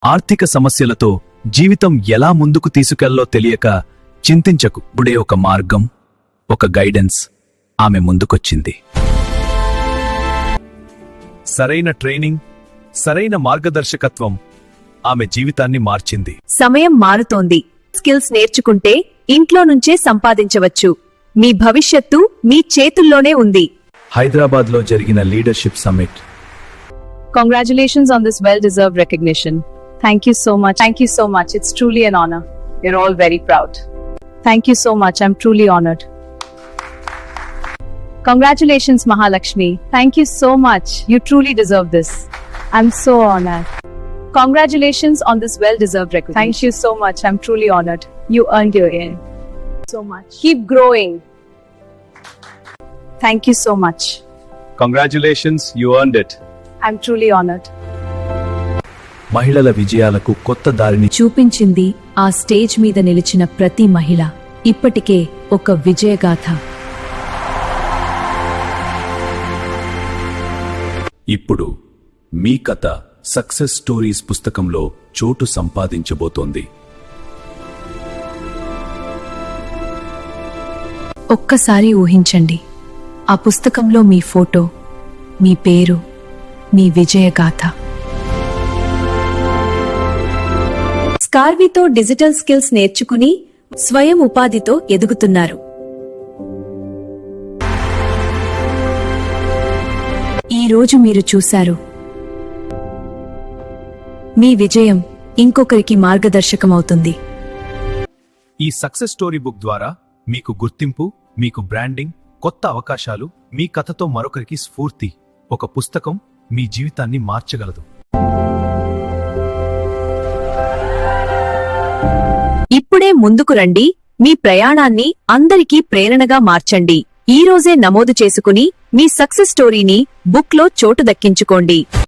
ఆర్థిక సమస్యలతో జీవితం ఎలా ముందుకు తీసుకెళ్లో తెలియక చింతించకు. ఇప్పుడే ఒక మార్గం, ఒక గైడెన్స్ ఆమె ముందుకొచ్చింది. సరైన ట్రైనింగ్, సరైన మార్గదర్శకత్వం ఆమె జీవితాన్ని మార్చింది. సమయం మారుతోంది. స్కిల్స్ నేర్చుకుంటే ఇంట్లో నుంచే సంపాదించవచ్చు. మీ భవిష్యత్తు మీ చేతుల్లోనే ఉంది. హైదరాబాద్లో జరిగిన leadership summit. Congratulations on this well-deserved recognition. Thank you so much. Thank you so much. It's truly an honor. We're all very proud. Thank you so much. I'm truly honored. Congratulations, Mahalakshmi. Thank you so much. You truly deserve this. I'm so honored. Congratulations on this well-deserved recognition. Thank you so much. I'm truly honored. You earned your ear. So much. Keep growing. Thank you so much. Congratulations, you earned it. I'm truly honored. మహిళల విజయాలకు కొత్త దారిని చూపించింది ఆ stage మీద నిలిచిన ప్రతి మహిళ. ఇప్పటికే ఒక విజయగాథ. ఇప్పుడు మీ కథ సక్సెస్ స్టోరీస్ పుస్తకంలో చోటు సంపాదించబోతోంది. ఒక్కసారి ఊహించండి, ఆ పుస్తకంలో మీ ఫోటో, మీ పేరు, మీ విజయగాథ. స్కార్వీతో డిజిటల్ స్కిల్స్ నేర్చుకుని స్వయం ఉపాధితో ఎదుగుతున్నారు. ఈ రోజు మీరు చూశారు, మీ విజయం ఇంకొకరికి మార్గదర్శకమవుతుంది. ఈ సక్సెస్ స్టోరీ బుక్ ద్వారా మీకు గుర్తింపు, మీకు బ్రాండింగ్, కొత్త అవకాశాలు, మీ కథతో మరొకరికి స్ఫూర్తి. ఒక పుస్తకం మీ జీవితాన్ని మార్చగలదు. ఇప్పుడే ముందుకు రండి. మీ ప్రయాణాన్ని అందరికీ ప్రేరణగా మార్చండి. ఈ రోజే నమోదు చేసుకుని మీ సక్సెస్ స్టోరీని బుక్లో చోటు దక్కించుకోండి.